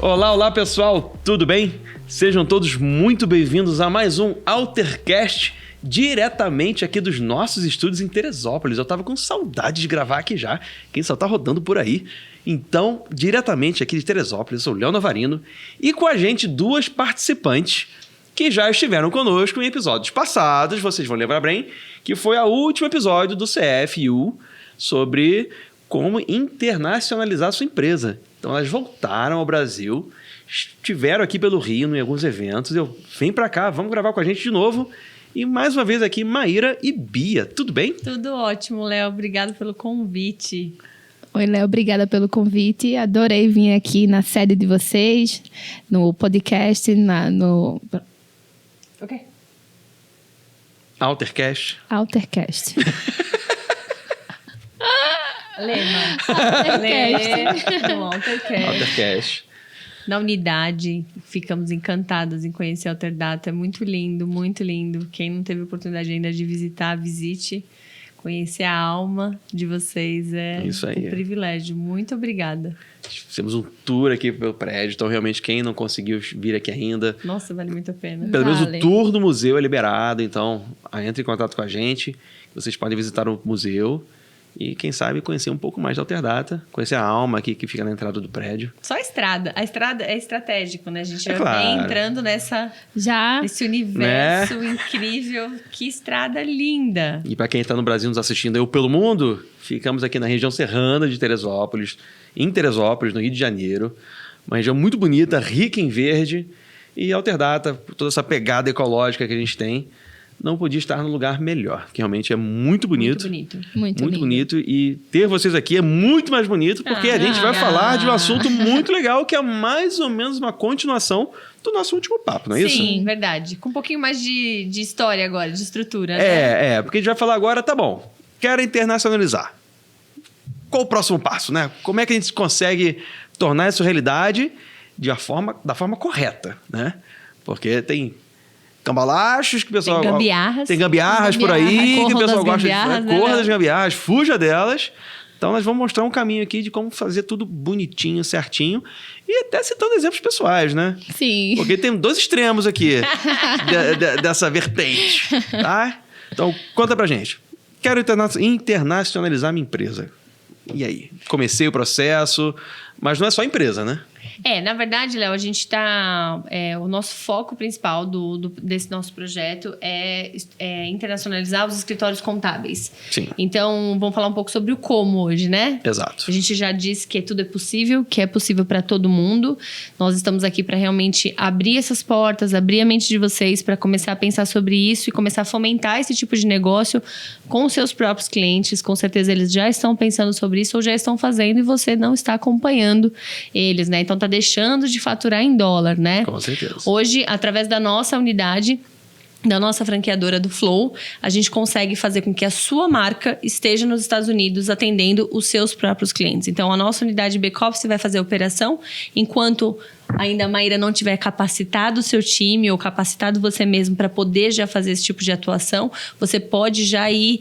Olá, olá pessoal, tudo bem? Sejam todos muito bem-vindos a mais um Altercast, diretamente aqui dos nossos estúdios em Teresópolis. Eu tava com saudade de gravar aqui já, quem só tá rodando por aí. Então, diretamente aqui de Teresópolis, eu sou o Léo Navarino e com a gente duas participantes que já estiveram conosco em episódios passados, vocês vão lembrar bem, que foi o último episódio do CFU sobre como internacionalizar sua empresa. Então, elas voltaram ao Brasil, estiveram aqui pelo Rio em alguns eventos. Vem pra cá, vamos gravar com a gente de novo. E mais uma vez aqui, Maíra e Bia. Tudo bem? Tudo ótimo, Léo. Obrigado pelo convite. Oi, Léo. Obrigada pelo convite. Adorei vir aqui na sede de vocês, no podcast, Ok. Altercast. Altercast. Lema. Altercast. Altercast. Na unidade, ficamos encantados em conhecer a Alterdata. É muito lindo, muito lindo. Quem não teve oportunidade ainda de visitar, visite. Conhecer a alma de vocês é Isso aí. um privilégio. Muito obrigada. Fizemos um tour aqui pelo prédio, então realmente quem não conseguiu vir aqui ainda, Nossa, vale muito a pena. pelo menos o Vale. tour do museu é liberado, então entre em contato com a gente, vocês podem visitar o museu e quem sabe conhecer um pouco mais da Alterdata, conhecer a alma aqui que fica na entrada do prédio. Só a estrada. A estrada é estratégico, né? A gente É já claro. vem entrando Já nesse universo incrível. Que estrada linda. E para quem está no Brasil nos assistindo ou pelo mundo, ficamos aqui na região serrana de Teresópolis, em Teresópolis, no Rio de Janeiro. Uma região muito bonita, rica em verde. E a Alterdata, por toda essa pegada ecológica que a gente tem, não podia estar num lugar melhor, que realmente é muito bonito. Muito bonito. muito lindo. bonito. E ter vocês aqui é muito mais bonito, porque a gente vai falar de um assunto muito legal, que é mais ou menos uma continuação do nosso último papo, não é isso? Sim, verdade. Com um pouquinho mais de história agora, de estrutura, né? Porque a gente vai falar agora, tá bom, quero internacionalizar. Qual o próximo passo, né? Como é que a gente consegue tornar isso realidade da forma correta, né? Porque tem cambalachos que o pessoal... Tem gambiarras por aí que o pessoal gosta de gambiarras, fazer. Corra das gambiarras, fuja delas. Então, nós vamos mostrar um caminho aqui de como fazer tudo bonitinho, certinho. E até citando exemplos pessoais, né? Sim. Porque tem dois extremos aqui dessa vertente, tá? Então, conta pra gente. Quero internacionalizar minha empresa. E aí? Comecei o processo, mas não é só empresa, né? Na verdade, Léo, a gente tá... o nosso foco principal desse nosso projeto é internacionalizar os escritórios contábeis. Sim. Então, vamos falar um pouco sobre o como hoje, né? Exato. A gente já disse que tudo é possível, que é possível para todo mundo. Nós estamos aqui para realmente abrir essas portas, abrir a mente de vocês para começar a pensar sobre isso e começar a fomentar esse tipo de negócio com os seus próprios clientes. Com certeza eles já estão pensando sobre isso ou já estão fazendo e você não está acompanhando eles, né? Então, tá deixando de faturar em dólar, né? Com certeza. Hoje, através da nossa unidade, da nossa franqueadora do Flow, a gente consegue fazer com que a sua marca esteja nos Estados Unidos atendendo os seus próprios clientes. Então, a nossa unidade back-office vai fazer a operação, enquanto ainda a Maíra não tiver capacitado o seu time ou capacitado você mesmo para poder já fazer esse tipo de atuação, você pode já ir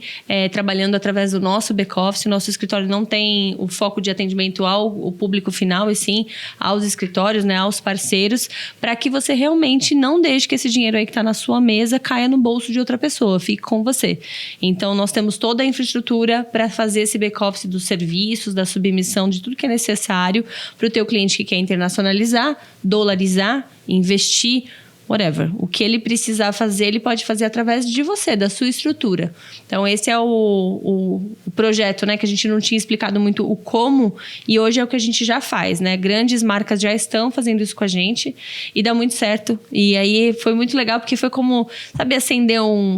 trabalhando através do nosso back-office. O nosso escritório não tem o foco de atendimento ao público final, e sim aos escritórios, né, aos parceiros, para que você realmente não deixe que esse dinheiro aí que está na sua mesa caia no bolso de outra pessoa, fique com você. Então, nós temos toda a infraestrutura para fazer esse back-office dos serviços, da submissão, de tudo que é necessário para o teu cliente que quer internacionalizar, dolarizar, investir, whatever. O que ele precisar fazer, ele pode fazer através de você, da sua estrutura. Então, esse é o projeto, né? Que a gente não tinha explicado muito o como, e hoje é o que a gente já faz, né? Grandes marcas já estão fazendo isso com a gente e dá muito certo. E aí, foi muito legal, porque foi como, sabe,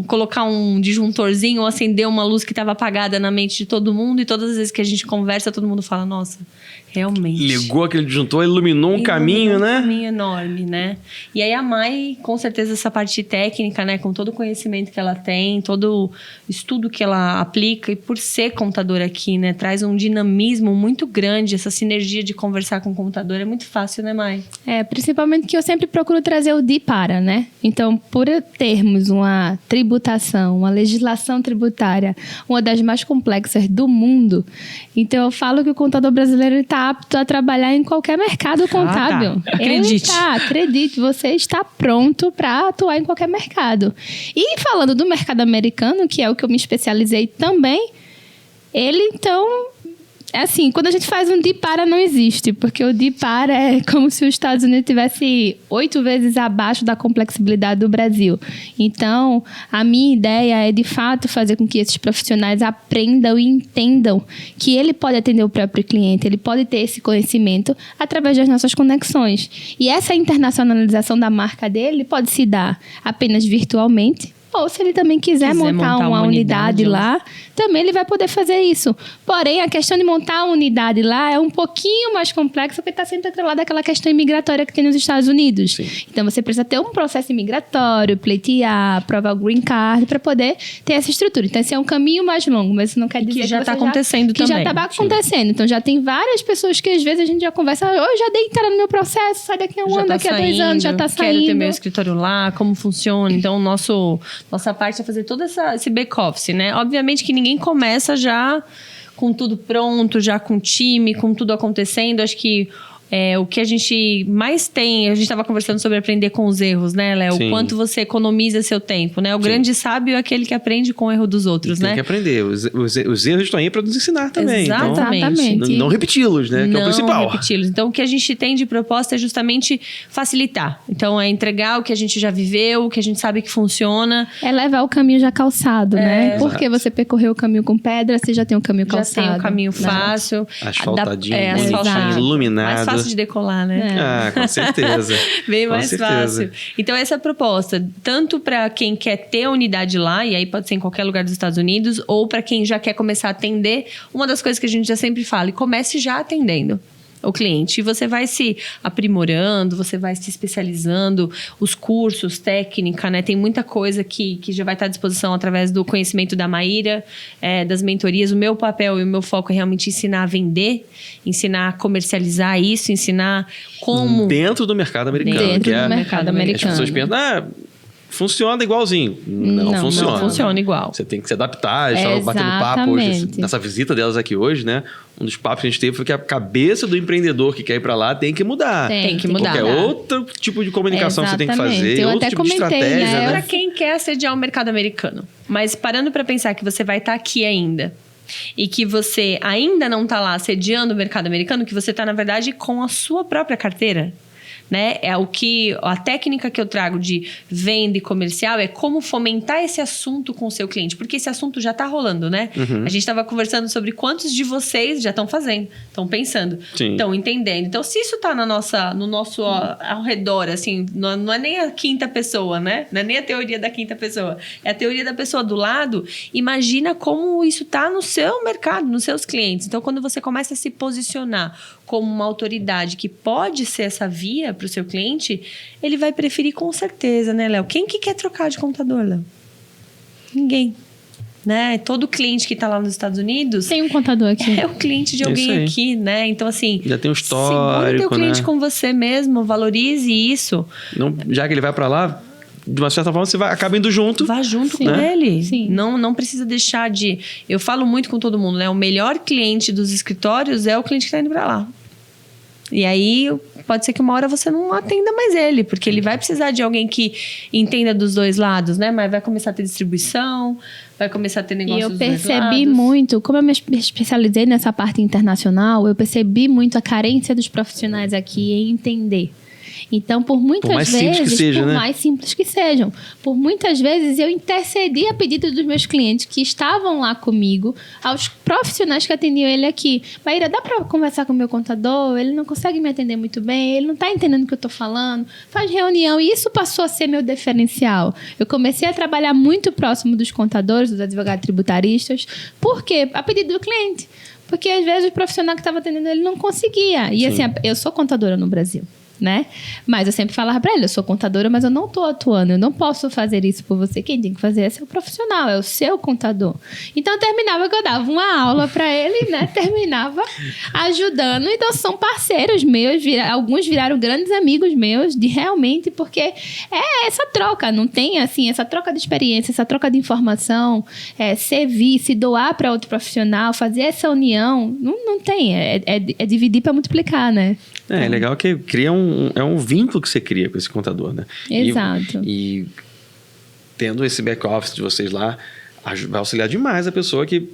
colocar um disjuntorzinho ou acender uma luz que estava apagada na mente de todo mundo, e todas as vezes que a gente conversa, todo mundo fala, nossa, realmente. Ligou aquele disjuntor, iluminou um caminho, né? Um caminho enorme, né? E aí a Mai vai, com certeza, essa parte técnica, né? Com todo o conhecimento que ela tem, todo o estudo que ela aplica, e por ser contadora aqui, né? Traz um dinamismo muito grande, essa sinergia de conversar com o contador é muito fácil, né, Mai? Principalmente que eu sempre procuro trazer o de para, né? Então, por termos uma tributação, uma legislação tributária, uma das mais complexas do mundo, então eu falo que o contador brasileiro está apto a trabalhar em qualquer mercado contábil. Tá. Acredite. Acredite, você está pronto para atuar em qualquer mercado. E falando do mercado americano, que é o que eu me especializei também, ele então... assim, quando a gente faz um de para, não existe, porque o de para é como se os Estados Unidos tivesse 8 vezes abaixo da complexibilidade do Brasil. Então, a minha ideia é, de fato, fazer com que esses profissionais aprendam e entendam que ele pode atender o próprio cliente, ele pode ter esse conhecimento através das nossas conexões. E essa internacionalização da marca dele pode se dar apenas virtualmente, ou se ele também quiser montar uma unidade lá, também ele vai poder fazer isso. Porém, a questão de montar a unidade lá é um pouquinho mais complexa, porque está sempre atrelada àquela questão imigratória que tem nos Estados Unidos. Sim. Então, você precisa ter um processo imigratório, pleitear, provar o green card, para poder ter essa estrutura. Então, esse é um caminho mais longo, mas isso não quer dizer que já está acontecendo também. Que já estava acontecendo. Então, já tem várias pessoas que, às vezes, a gente já conversa, eu já dei entrada no meu processo, sai daqui a um ano, daqui a 2 anos, já está saindo. Quero ter meu escritório lá, como funciona. Então, nossa parte é fazer todo esse back-office, né? Obviamente que ninguém começa já com tudo pronto, já com time, com tudo acontecendo. Acho que o que a gente mais tem... A gente estava conversando sobre aprender com os erros, né, Léo? O quanto você economiza seu tempo, né? O grande sábio é aquele que aprende com o erro dos outros, né? Tem que aprender. Os erros estão aí para nos ensinar também. Exatamente. Então, não repeti-los, né? Que é o principal. Não repeti-los. Então, o que a gente tem de proposta é justamente facilitar. Então, é entregar o que a gente já viveu, o que a gente sabe que funciona. É levar o caminho já calçado, né? Porque você percorreu o caminho com pedra, você já tem o caminho calçado. Já tem o caminho fácil. Asfaltadinho, iluminado. Mais fácil de decolar, né? Com certeza. Bem mais fácil. Então, essa é a proposta, tanto para quem quer ter a unidade lá, e aí pode ser em qualquer lugar dos Estados Unidos, ou para quem já quer começar a atender. Uma das coisas que a gente já sempre fala, e comece já atendendo o cliente. E você vai se aprimorando, você vai se especializando, os cursos, técnica, né? Tem muita coisa que já vai estar à disposição através do conhecimento da Maíra, das mentorias. O meu papel e o meu foco é realmente ensinar a vender, ensinar a comercializar isso, ensinar como... Dentro do mercado americano. Dentro do mercado americano. As pessoas pensam, funciona igualzinho. Não funciona. Não funciona igual. Você tem que se adaptar. A gente estava batendo papo hoje, nessa visita delas aqui hoje, né? Um dos papos que a gente teve foi que a cabeça do empreendedor que quer ir para lá tem que mudar. Tem que mudar. Porque é outro tipo de comunicação que você tem que fazer, eu outro até tipo de comentei, estratégia. né? Né? Para quem quer assediar o mercado americano. Mas parando para pensar que você vai estar aqui ainda e que você ainda não está lá assediando o mercado americano, que você está, na verdade, com a sua própria carteira. Né? A técnica que eu trago de venda e comercial é como fomentar esse assunto com o seu cliente, porque esse assunto já está rolando, né? A gente estava conversando sobre quantos de vocês já estão fazendo, estão pensando, estão entendendo. Então, se isso está no nosso ao redor, assim, não é nem a quinta pessoa, né? Não é nem a teoria da quinta pessoa, é a teoria da pessoa do lado. Imagina como isso está no seu mercado, nos seus clientes. Então, quando você começa a se posicionar como uma autoridade que pode ser essa via para o seu cliente, ele vai preferir com certeza, né, Léo? Quem que quer trocar de contador, Léo? Ninguém. Né? Todo cliente que está lá nos Estados Unidos... Tem um contador aqui. É o cliente de alguém aqui, né? Então, assim... Já tem um histórico, segura o teu cliente, né? com você mesmo, valorize isso. Não, já que ele vai para lá... De uma certa forma, você acaba indo junto. Vá junto com ele. Sim. Não precisa deixar de... Eu falo muito com todo mundo, né? O melhor cliente dos escritórios é o cliente que está indo para lá. E aí, pode ser que uma hora você não atenda mais ele, porque ele vai precisar de alguém que entenda dos dois lados, né? Mas vai começar a ter distribuição, vai começar a ter negócio dos dois lados. E eu percebi muito, como eu me especializei nessa parte internacional, eu percebi muito a carência dos profissionais aqui em entender. Então, por muitas vezes, mais simples que sejam, por muitas vezes eu intercedi a pedido dos meus clientes que estavam lá comigo, aos profissionais que atendiam ele aqui. Maíra, dá para conversar com o meu contador? Ele não consegue me atender muito bem, ele não está entendendo o que eu estou falando. Faz reunião, e isso passou a ser meu diferencial. Eu comecei a trabalhar muito próximo dos contadores, dos advogados tributaristas. Por quê? A pedido do cliente. Porque às vezes o profissional que estava atendendo ele não conseguia. E assim, eu sou contadora no Brasil. né? Mas eu sempre falava pra ele, eu sou contadora, mas eu não tô atuando, eu não posso fazer isso por você. Quem tem que fazer é seu profissional, é o seu contador. Então, eu terminava que eu dava uma aula pra ele, né? Terminava ajudando. Então, são parceiros meus, alguns viraram grandes amigos meus, de realmente, porque é essa troca, não tem, assim, essa troca de experiência, essa troca de informação, servir, se doar para outro profissional, fazer essa união, não tem, é dividir para multiplicar, né? É legal que cria um vínculo que você cria com esse contador, né? Exato. E tendo esse back-office de vocês lá, vai auxiliar demais a pessoa que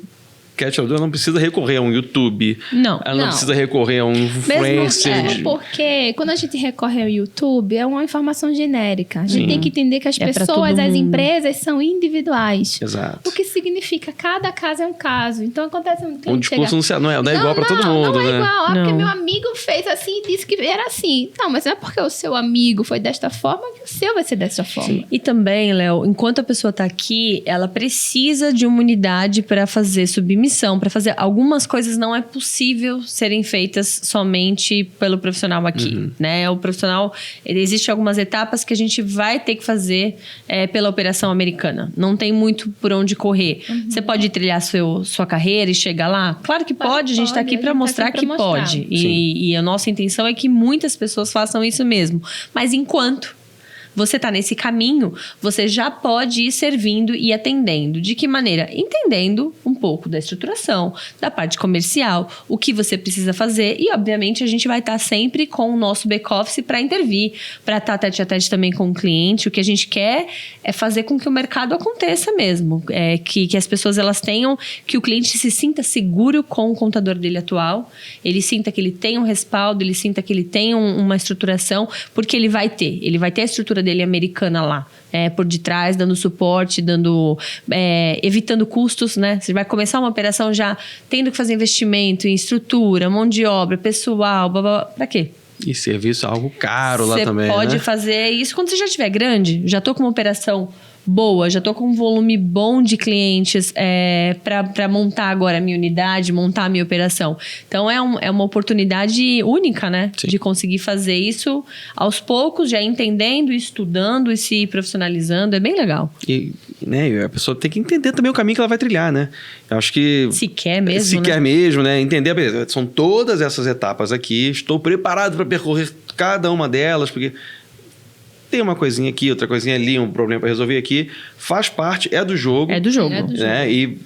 quer tirar dúvida, não precisa recorrer a um YouTube. Não. Ela não precisa recorrer a um influencer. Mesmo porque quando a gente recorre ao YouTube, é uma informação genérica. A gente tem que entender que as pessoas, as empresas são individuais. Exato. O que significa cada caso é um caso. Então acontece um cliente Um discurso não é igual para todo mundo, não né? Não é igual. Porque meu amigo fez assim e disse que era assim. Não, mas não é porque o seu amigo foi desta forma que o seu vai ser dessa forma. Sim. E também, Léo, enquanto a pessoa está aqui, ela precisa de uma unidade para fazer submissão. Para fazer algumas coisas não é possível serem feitas somente pelo profissional aqui, né? O profissional, existe algumas etapas que a gente vai ter que fazer pela operação americana. Não tem muito por onde correr. Você pode trilhar sua carreira e chegar lá? Claro que pode. A gente está aqui para mostrar que pode. E a nossa intenção é que muitas pessoas façam isso mesmo. Mas enquanto você está nesse caminho, você já pode ir servindo e atendendo. De que maneira? Entendendo um pouco da estruturação, da parte comercial, o que você precisa fazer. E, obviamente, a gente vai estar sempre com o nosso back-office para intervir, para estar tete a tete também com o cliente. O que a gente quer é fazer com que o mercado aconteça mesmo. Que as pessoas elas tenham, que o cliente se sinta seguro com o contador dele atual. Ele sinta que ele tem um respaldo, ele sinta que ele tem uma estruturação, porque ele vai ter a estrutura dele americana lá, por detrás, dando suporte, evitando custos, né? Você vai começar uma operação já tendo que fazer investimento em estrutura, mão de obra, pessoal, blá, blá, blá. Pra quê? E serviço é algo caro lá também, Você pode né? fazer isso quando você já estiver grande. Já tô com uma operação boa, já tô com um volume bom de clientes para montar agora a minha unidade, montar a minha operação. Então, é uma oportunidade única, né? Sim. De conseguir fazer isso aos poucos, já entendendo, estudando e se profissionalizando. É bem legal. E né, a pessoa tem que entender também o caminho que ela vai trilhar, né? Eu acho que... Se quer mesmo, Se né? quer mesmo, né? Entender, beleza, são todas essas etapas aqui, estou preparado para percorrer cada uma delas, porque... Tem uma coisinha aqui, outra coisinha ali, um problema para resolver aqui. Faz parte, é do jogo. É do jogo. Né? E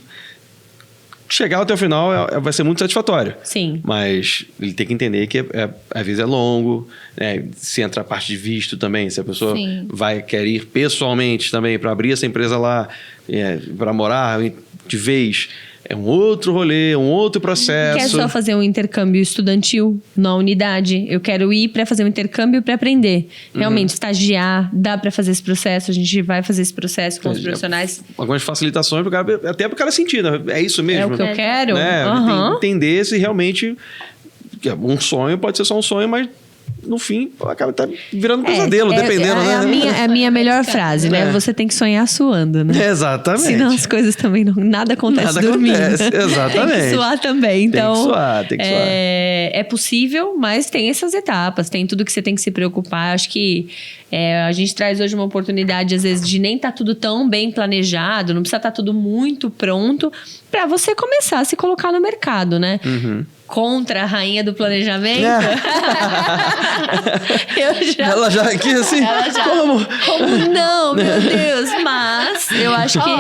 chegar até o final vai ser muito satisfatório. Sim. Mas ele tem que entender que às vezes é longo, né? Se entra a parte de visto também, se a pessoa quer ir pessoalmente também para abrir essa empresa lá, para morar de vez... É um outro rolê, um outro processo. Quer só fazer um intercâmbio estudantil na unidade? Eu quero ir para fazer um intercâmbio para aprender. Realmente, estagiar, dá para fazer esse processo. A gente vai fazer esse processo com os profissionais. Algumas facilitações, até para o cara sentir, né? É isso mesmo. É o que eu quero. Né? Entender se realmente... Um sonho pode ser só um sonho, mas... No fim, acaba virando um pesadelo, dependendo, né? É a minha melhor frase, né? Você tem que sonhar suando, né? Exatamente. Senão as coisas também nada acontece dormindo. Exatamente. Tem que suar também. Então, tem que suar. É possível, mas tem essas etapas. Tem tudo que você tem que se preocupar. Acho que a gente traz hoje uma oportunidade, às vezes, de nem estar tudo tão bem planejado. Não precisa estar tudo muito pronto para você começar a se colocar no mercado, né? Contra a rainha do planejamento. Ela já aqui assim, como não, meu Deus, mas eu acho que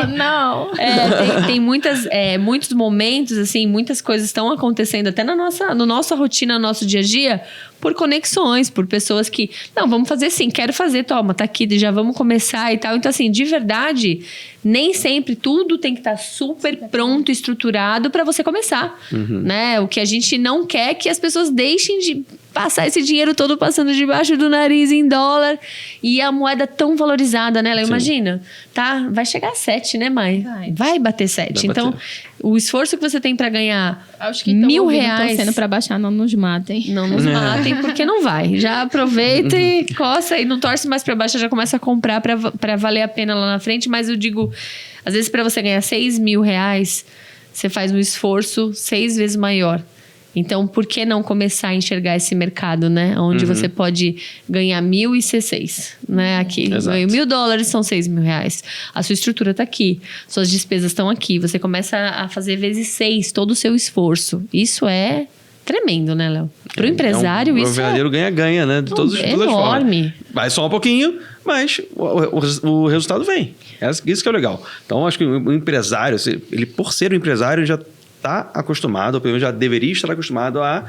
tem muitos momentos assim, muitas coisas estão acontecendo até na nossa rotina, no nosso dia a dia, por conexões, por pessoas que, não, vamos fazer sim, quero fazer, toma, tá aqui, já vamos começar e tal. Então assim, de verdade, nem sempre tudo tem que estar super pronto, estruturado para você começar, né? O que a gente não quer é que as pessoas deixem de passar esse dinheiro todo passando debaixo do nariz em dólar e a moeda tão valorizada, né? Imagina, tá? Vai chegar a 7, né, Mai? Vai bater 7. Então, o esforço que você tem para ganhar acho que R$1.000... torcendo para baixar, não nos matem. Não nos matem, porque não vai. Já aproveita e coça e não torce mais para baixo, já começa a comprar para valer a pena lá na frente. Mas eu digo, às vezes para você ganhar R$6.000, você faz um esforço 6 vezes maior. Então, por que não começar a enxergar esse mercado, né? Onde você pode ganhar 1.000 e ser 6, né? Aqui, ganho $1.000, são R$6.000. A sua estrutura está aqui, suas despesas estão aqui. Você começa a fazer vezes 6 todo o seu esforço. Isso é tremendo, né, Léo? Para o empresário, isso é um verdadeiro ganha-ganha, né? De todas as formas. Enorme. Vai só um pouquinho, mas o resultado vem. Isso que é legal. Então, acho que o empresário, ele por ser um empresário, já está acostumado, ou pelo menos já deveria estar acostumado a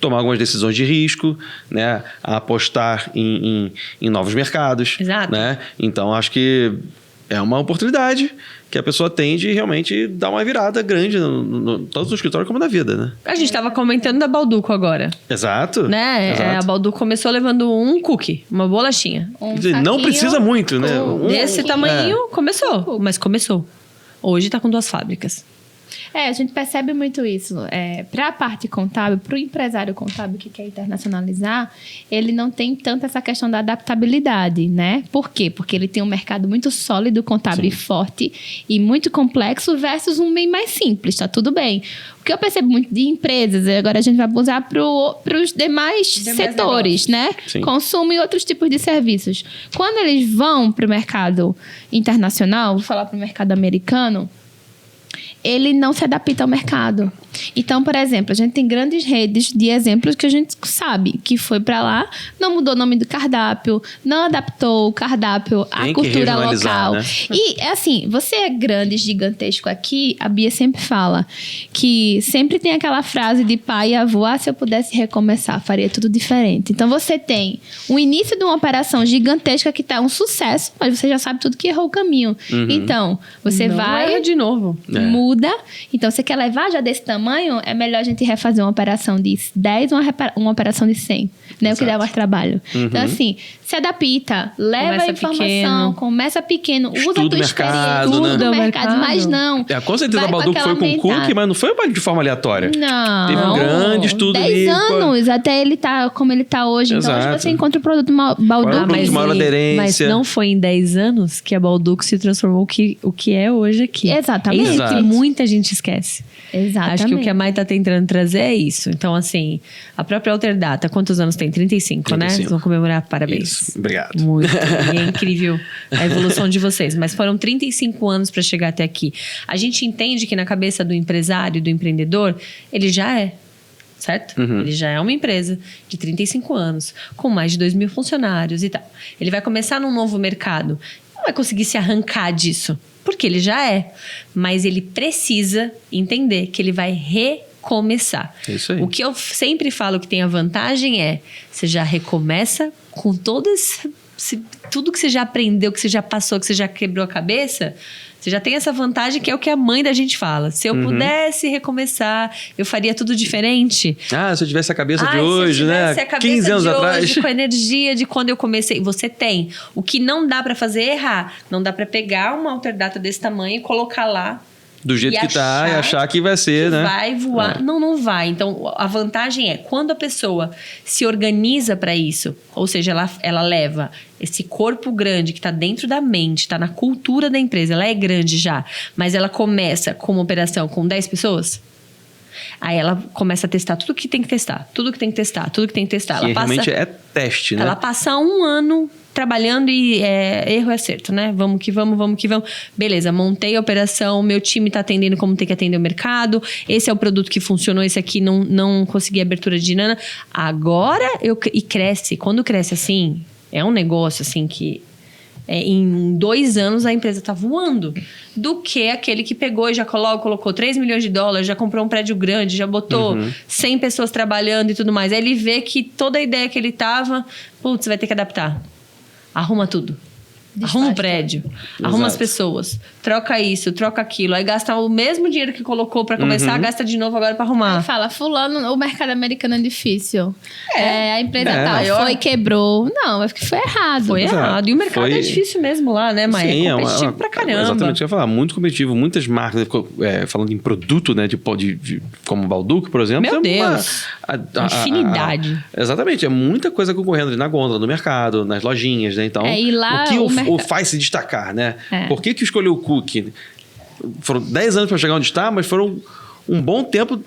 tomar algumas decisões de risco, né? A apostar em novos mercados. Exato. Né? Então, acho que é uma oportunidade que a pessoa tem de realmente dar uma virada grande, tanto no escritório como na vida, né? A gente estava comentando da Balduco agora. Exato. Né? Exato. A Balduco começou levando um cookie, uma bolachinha. Não precisa muito, né? Desse tamanho, começou. Mas começou. Hoje está com 2 fábricas. A gente percebe muito isso. Para a parte contábil, para o empresário contábil que quer internacionalizar, ele não tem tanto essa questão da adaptabilidade, né? Por quê? Porque ele tem um mercado muito sólido, contábil e forte e muito complexo versus um bem mais simples, tá tudo bem. O que eu percebo muito de empresas, agora a gente vai usar para os demais setores, né? Sim. Consumo e outros tipos de serviços. Quando eles vão para o mercado internacional, vou falar para o mercado americano, ele não se adapta ao mercado. Então, por exemplo, a gente tem grandes redes de exemplos que a gente sabe que foi para lá, não mudou o nome do cardápio, não adaptou o cardápio à cultura local. Né? E, assim, você é grande, gigantesco aqui, a Bia sempre fala que sempre tem aquela frase de pai e avô, se eu pudesse recomeçar, faria tudo diferente. Então, você tem o início de uma operação gigantesca que tá um sucesso, mas você já sabe tudo que errou o caminho. Então, você não vai... erra de novo. Muda. Então, você quer levar já desse tamanho, é melhor a gente refazer uma operação de 10 ou uma operação de 100, né? O que dá mais trabalho. Então, assim, se adapta, leva Começa a informação, pequeno. Começa pequeno, usa a tua experiência, mercado, né? estuda o mercado, mas não. Com certeza a vai Balduco foi com cookie, mas não foi de forma aleatória. Não. Teve um grande estudo 10 ali. anos, até ele tá como ele tá hoje. Então, hoje você encontra o produto Balduco. Mas maior aderência. Mas não foi em 10 anos que a Balduco se transformou o que é hoje aqui. Exatamente. É isso que muita gente esquece. Exatamente. Acho que o que a Mai tá tentando trazer é isso. Então, assim, a própria Alterdata, quantos anos tem? 35, né? Vocês vão comemorar, parabéns. Isso. Obrigado. Muito. E é incrível a evolução de vocês. Mas foram 35 anos para chegar até aqui. A gente entende que na cabeça do empresário, do empreendedor, ele já é. Certo? Ele já é uma empresa de 35 anos, com mais de 2.000 funcionários e tal. Ele vai começar num novo mercado. Não vai conseguir se arrancar disso. Porque ele já é. Mas ele precisa entender que ele vai recomeçar. É isso aí. O que eu sempre falo que tem a vantagem é... Você já recomeça com tudo que você já aprendeu, que você já passou, que você já quebrou a cabeça... Você já tem essa vantagem que é o que a mãe da gente fala. Se eu pudesse recomeçar, eu faria tudo diferente. Se eu tivesse a cabeça de hoje, né? 15 anos atrás. Com a energia de quando eu comecei. Você tem. O que não dá pra fazer é errar. Não dá pra pegar uma Alterdata desse tamanho e colocar lá. Do jeito que tá e achar que vai ser, né? Vai voar. Não vai. Então, a vantagem é quando a pessoa se organiza para isso, ou seja, ela leva esse corpo grande que está dentro da mente, está na cultura da empresa, ela é grande já, mas ela começa com uma operação com 10 pessoas. Aí ela começa a testar tudo que tem que testar, tudo que tem que testar, tudo que tem que testar. Que realmente é teste, né? Ela passa 1 ano trabalhando e erro e acerto, né? Vamos que vamos. Beleza, montei a operação, meu time tá atendendo como tem que atender o mercado, esse é o produto que funcionou, esse aqui não consegui abertura de nana. Agora, e cresce. Quando cresce assim, é um negócio assim que... em 2 anos a empresa tá voando. Do que aquele que pegou e já colocou $3 milhões, já comprou um prédio grande, já botou 100 pessoas trabalhando e tudo mais. Aí ele vê que toda a ideia que ele tava, putz, vai ter que adaptar. Arruma tudo. Arruma um prédio, arruma as pessoas, troca isso, troca aquilo. Aí gasta o mesmo dinheiro que colocou pra começar, gasta de novo agora pra arrumar. Aí fala, fulano, o mercado americano é difícil. A empresa tal foi, quebrou. Não, acho que foi errado. Foi errado. E o mercado é difícil mesmo lá, né, Maia? Sim, é competitivo pra caramba. Exatamente o que eu ia falar. Muito competitivo. Muitas marcas, falando em produto, né, como o Balduco, por exemplo. Meu Deus. Infinidade. Exatamente. É muita coisa concorrendo ali na gôndola, no mercado, nas lojinhas, né? Então, e lá o que o faz se destacar, né? Por que escolheu o cookie? Foram 10 anos para chegar onde está, mas foram um bom tempo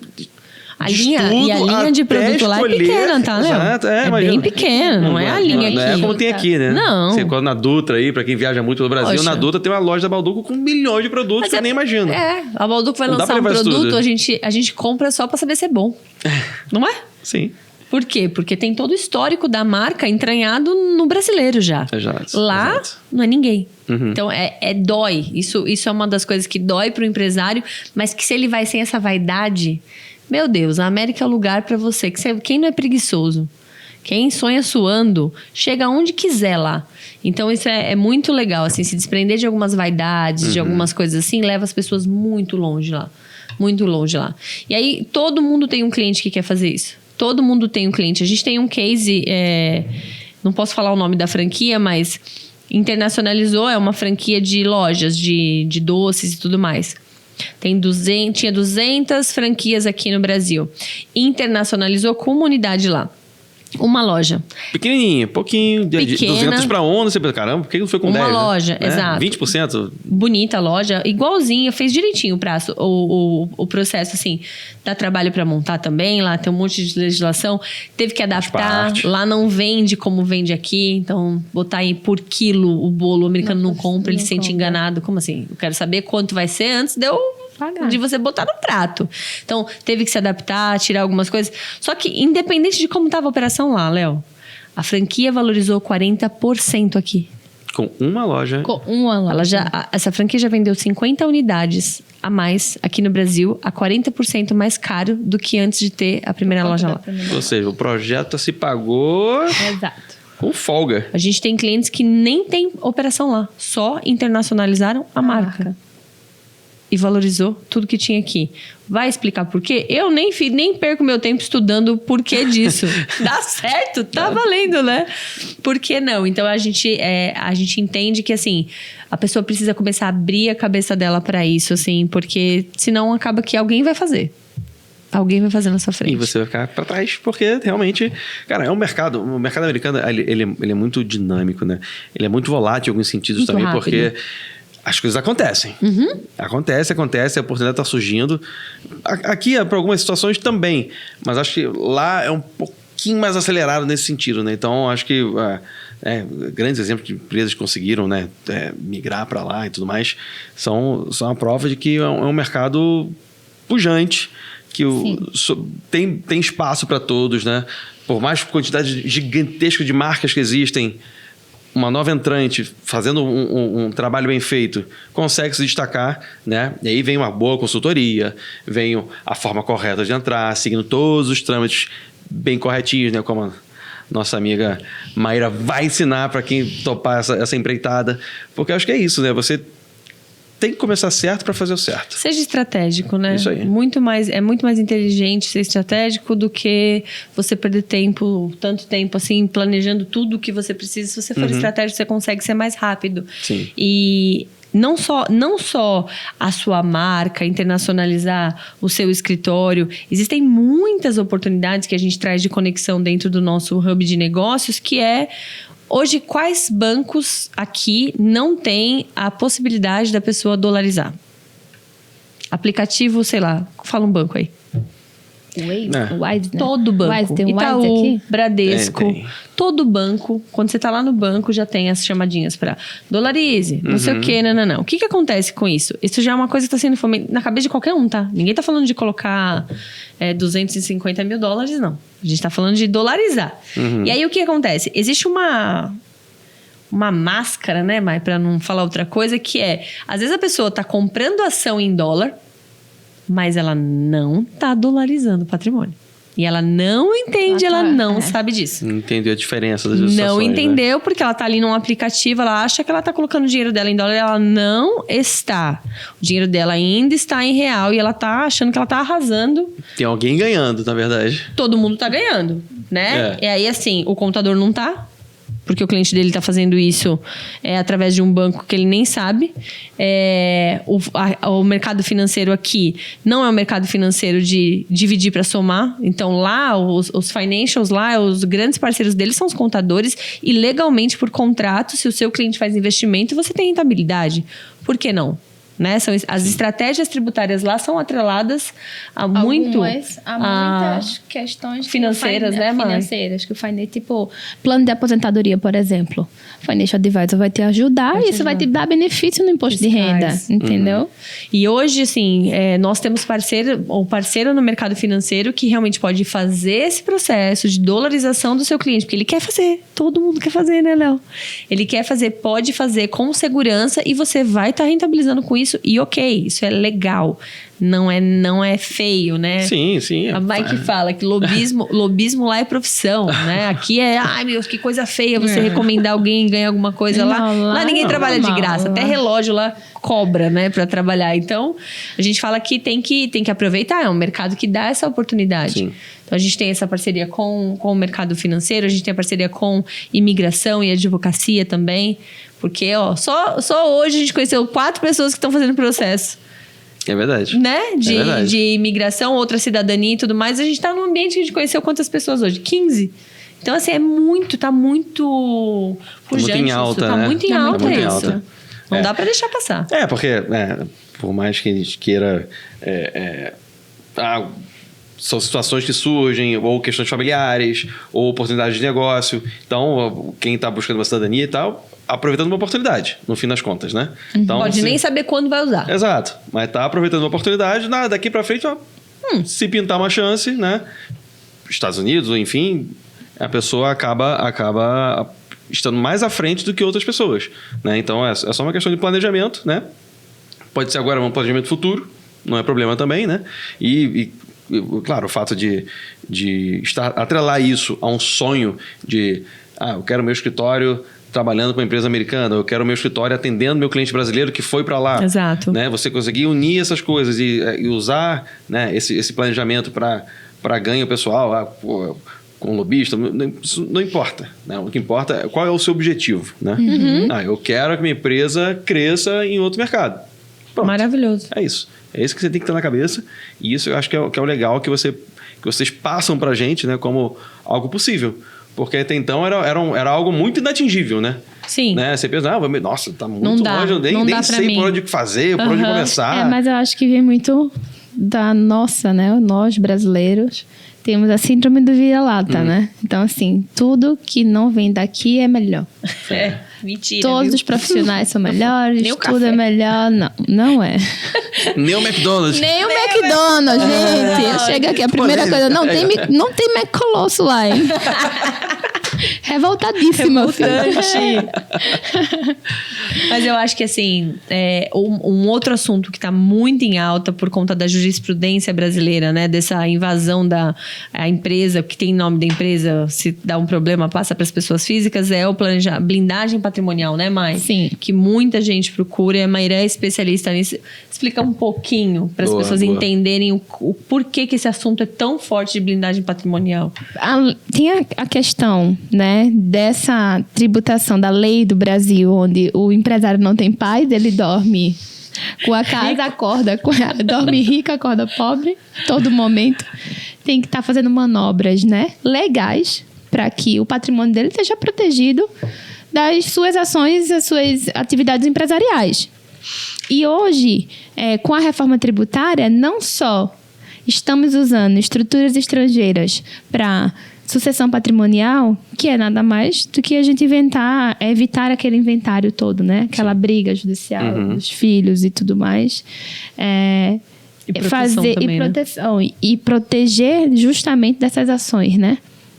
A linha de produto lá é pequena, tá, Léo? Exato, é bem pequena, não é a linha aqui. Não é como tem aqui, né? Não. Você, quando na Dutra aí, pra quem viaja muito pelo Brasil, na Dutra tem uma loja da Balduco com milhões de produtos que eu nem imagino. A Balduco vai lançar um produto, a gente compra só pra saber se é bom. Não é? Sim. Por quê? Porque tem todo o histórico da marca entranhado no brasileiro já. Exato. Lá, não é ninguém. Então, dói. Isso é uma das coisas que dói pro empresário, mas que se ele vai sem essa vaidade... Meu Deus, a América é o lugar pra você. Quem não é preguiçoso? Quem sonha suando, chega onde quiser lá. Então, isso é muito legal, assim, se desprender de algumas vaidades, de algumas coisas assim, leva as pessoas muito longe lá. Muito longe lá. E aí, todo mundo tem um cliente que quer fazer isso. Todo mundo tem um cliente. A gente tem um case, não posso falar o nome da franquia, mas internacionalizou, é uma franquia de lojas, de doces e tudo mais. Tinha 200 franquias aqui no Brasil. Internacionalizou comunidade lá. Uma loja. Pequenininha, pouquinho. De 200 para 11, você pensa, caramba, por que não foi com 10? Uma loja, né? exato. 20%. Bonita a loja, igualzinha, fez direitinho o processo, assim. Dá trabalho para montar também, lá tem um monte de legislação. Teve que adaptar, lá não vende como vende aqui. Então, botar aí por quilo o bolo, o americano não compra, ele se sente enganado. Como assim? Eu quero saber quanto vai ser antes de eu... de você botar no prato. Então, teve que se adaptar, tirar algumas coisas. Só que, independente de como estava a operação lá, Léo, a franquia valorizou 40% aqui. Com uma loja. Com uma loja. Essa franquia já vendeu 50 unidades a mais aqui no Brasil, a 40% mais caro do que antes de ter a primeira loja lá. Ou seja, o projeto se pagou... Exato. Com folga. A gente tem clientes que nem tem operação lá, só internacionalizaram a marca. E valorizou tudo que tinha aqui. Vai explicar por quê? Eu nem perco meu tempo estudando o porquê disso. Dá certo? Tá valendo, né? Por que não? Então, a gente entende que, assim, a pessoa precisa começar a abrir a cabeça dela para isso, assim, porque senão acaba que alguém vai fazer. Alguém vai fazer na sua frente. E você vai ficar para trás, porque realmente... Cara, o mercado americano, ele é muito dinâmico, né? Ele é muito volátil em alguns sentidos muito também, rápido. Porque... As coisas acontecem. Acontece, a oportunidade está surgindo. Aqui, para algumas situações também. Mas acho que lá é um pouquinho mais acelerado nesse sentido, né? Então, acho que grandes exemplos de empresas que conseguiram, né, migrar para lá e tudo mais são a prova de que é um mercado pujante, que tem espaço para todos, né? Por mais quantidade gigantesca de marcas que existem, uma nova entrante fazendo um trabalho bem feito consegue se destacar, né? E aí vem uma boa consultoria, vem a forma correta de entrar, seguindo todos os trâmites bem corretinhos, né? Como a nossa amiga Maíra vai ensinar para quem topar essa empreitada. Porque eu acho que é isso, né? Você tem que começar certo para fazer o certo. Seja estratégico, né? Isso aí. É muito mais inteligente ser estratégico do que você perder tanto tempo assim, planejando tudo o que você precisa. Se você for estratégico, você consegue ser mais rápido. Sim. E não só a sua marca, internacionalizar o seu escritório. Existem muitas oportunidades que a gente traz de conexão dentro do nosso hub de negócios, que é... Hoje, quais bancos aqui não tem a possibilidade da pessoa dolarizar? Aplicativo, sei lá, fala um banco aí. Wise, né? Todo banco. Wise, tem Itaú, Wise aqui? Bradesco, tem. Todo banco, quando você está lá no banco, já tem as chamadinhas para dolarize, não sei o quê, não. O que acontece com isso? Isso já é uma coisa que está sendo fomentada na cabeça de qualquer um, tá? Ninguém está falando de colocar $250 mil, não. A gente está falando de dolarizar. E aí, o que acontece? Existe uma máscara, né, Mai, para não falar outra coisa, que às vezes a pessoa está comprando ação em dólar, mas ela não está dolarizando o patrimônio. E ela não entende, ela não sabe disso. Não entendeu a diferença das situações, não entendeu, né? Porque ela está ali num aplicativo, ela acha que ela está colocando o dinheiro dela em dólar, ela não está. O dinheiro dela ainda está em real e ela está achando que ela está arrasando. Tem alguém ganhando, na verdade. Todo mundo está ganhando, né? E aí, assim, o contador não está. Porque o cliente dele está fazendo isso através de um banco que ele nem sabe. O mercado financeiro aqui não é um mercado financeiro de dividir para somar. Então, lá, os financials, lá, os grandes parceiros deles são os contadores. E legalmente, por contrato, se o seu cliente faz investimento, você tem rentabilidade. Por que não? né? As estratégias tributárias lá são atreladas a muitas questões financeiras, né, mãe? Financeiras, que o financial, tipo, plano de aposentadoria, por exemplo. O Financial Advisor vai te ajudar e isso vai te dar benefício no imposto de renda, entendeu? E hoje, assim, nós temos parceiro no mercado financeiro que realmente pode fazer esse processo de dolarização do seu cliente, porque ele quer fazer. Todo mundo quer fazer, né, Léo? Ele quer fazer, pode fazer com segurança e você vai estar rentabilizando com isso. E ok, isso é legal. Não é feio, né? Sim. A Mike fala que lobismo lá é profissão, né? Aqui ai meu, que coisa feia você recomendar alguém ganhar alguma coisa lá. Lá ninguém trabalha de graça. Até relógio lá cobra, né? Pra trabalhar. Então, a gente fala que tem que aproveitar. É um mercado que dá essa oportunidade. Sim. Então, a gente tem essa parceria com o mercado financeiro. A gente tem a parceria com imigração e advocacia também. Porque, só hoje a gente conheceu 4 pessoas que estão fazendo processo. É verdade. Né? De imigração, outra cidadania e tudo mais. A gente tá num ambiente que a gente conheceu quantas pessoas hoje? 15. Então, assim, tá muito pujante muito em alta, isso. Tá né? muito em alta muito isso. em alta. Não dá pra deixar passar. Porque por mais que a gente queira... são situações que surgem, ou questões familiares, ou oportunidades de negócio. Então, quem está buscando uma cidadania e tal, aproveitando uma oportunidade, no fim das contas, né? Então, pode nem saber quando vai usar. Exato. Mas tá aproveitando uma oportunidade, daqui para frente, se pintar uma chance, né? Estados Unidos, ou enfim, a pessoa acaba estando mais à frente do que outras pessoas, né? Então, é só uma questão de planejamento, né? Pode ser agora um planejamento futuro, não é problema também, né? E claro, o fato de atrelar isso a um sonho de eu quero meu escritório trabalhando com uma empresa americana, eu quero meu escritório atendendo meu cliente brasileiro que foi para lá. Exato. Né? Você conseguir unir essas coisas e usar, né, esse planejamento para ganho pessoal, com lobista, isso não importa. Né? O que importa é qual é o seu objetivo. Né? Eu quero que minha empresa cresça em outro mercado. Pronto. Maravilhoso. É isso. É isso que você tem que ter na cabeça. E isso eu acho que é o legal que vocês passam pra gente, né, como algo possível. Porque até então era algo muito inatingível, né? Sim. Né? Você pensa, nossa, tá muito longe, eu nem sei por onde fazer, por onde começar. Mas eu acho que vem muito da nossa, né? Nós brasileiros temos a síndrome do vira-lata, né? Então, assim, tudo que não vem daqui é melhor. Mentira. Todos os profissionais são melhores, Nem o tudo café. é melhor. Não é. Nem o McDonald's. Nem o McDonald's, gente. Chega aqui, a primeira coisa, não tem McColosso lá, hein? Revoltadíssima, filha. Mas eu acho que, assim, um outro assunto que está muito em alta por conta da jurisprudência brasileira, né? Dessa invasão da empresa, que tem nome da empresa, se dá um problema, passa para as pessoas físicas, é o blindagem patrimonial, né, Mai? Sim. Que muita gente procura, e a Mairã é especialista nisso. Explica um pouquinho para as pessoas entenderem o porquê que esse assunto é tão forte de blindagem patrimonial. Tem a questão, né, dessa tributação da lei do Brasil, onde o empresário não tem paz, ele dorme com a casa, dorme rico, acorda pobre, todo momento. Tem que estar fazendo manobras, né, legais para que o patrimônio dele esteja protegido das suas ações, das suas atividades empresariais. E hoje, com a reforma tributária, não só estamos usando estruturas estrangeiras para sucessão patrimonial, que é nada mais do que a gente evitar aquele inventário todo, né? Aquela briga judicial dos filhos e tudo mais. E proteção também, proteção, né? E proteger justamente dessas ações, né?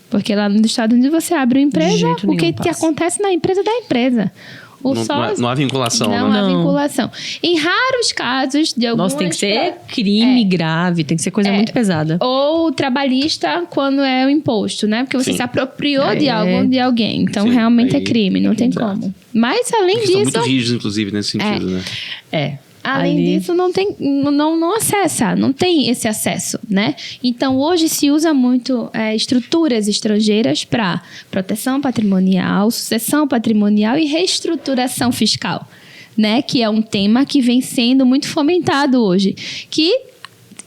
Porque lá nos Estados Unidos você abre uma empresa, o que te acontece na empresa da empresa. Não há vinculação, não há vinculação. Em raros casos de algumas... Nossa, tem que ser crime grave, tem que ser coisa muito pesada. Ou trabalhista quando é o imposto, né? Porque você se apropriou de algo de alguém. Então, realmente é crime, não tem como. Mas, além disso... São muito rígidos, inclusive, nesse sentido, né? Além disso, não tem esse acesso, né? Então, hoje se usa muito estruturas estrangeiras para proteção patrimonial, sucessão patrimonial e reestruturação fiscal, né? Que é um tema que vem sendo muito fomentado hoje. Que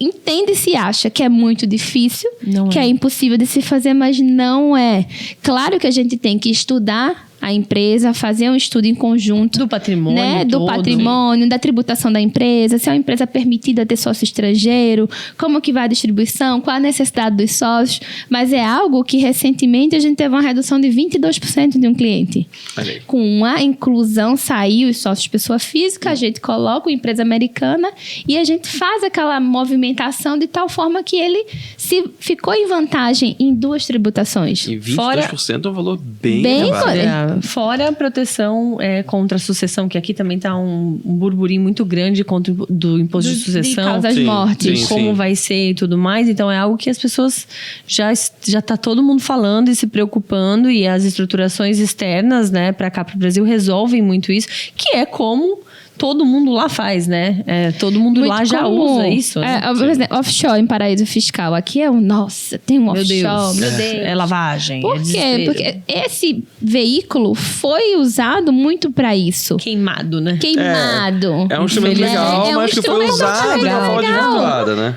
entende-se e acha que é muito difícil, que é impossível de se fazer, mas não é. Claro que a gente tem que estudar a empresa, fazer um estudo em conjunto. Do patrimônio né? Do todo. patrimônio, da tributação da empresa, se é uma empresa permitida ter sócio estrangeiro, como que vai a distribuição, qual a necessidade dos sócios. Mas é algo que recentemente a gente teve uma redução de 22% de um cliente. Olha aí. Com a inclusão, saiu os sócios pessoa física, a gente coloca uma empresa americana e a gente faz aquela movimentação de tal forma que ele se ficou em vantagem em 2 tributações. E 22% é um valor bem Bem elevado. Fora a proteção contra a sucessão, que aqui também tá um burburinho muito grande contra do imposto de De sucessão. causas Sim, mortes. sim. Como vai ser e tudo mais. Então, é algo que as pessoas já tá todo mundo falando e se preocupando. E as estruturações externas, né, para cá, para o Brasil, resolvem muito isso. Que é como todo mundo lá faz, né? Todo mundo Muito lá já comum. usa isso. Né? Por exemplo, offshore em paraíso fiscal. Aqui é nossa, tem um Meu offshore, Deus. meu Deus. É lavagem. Por é quê? desespero. Porque esse veículo foi usado muito para isso. Queimado, né? Queimado. É um instrumento legal, É um mas que foi instrumento usado de uma forma legal. desvirtuada, né?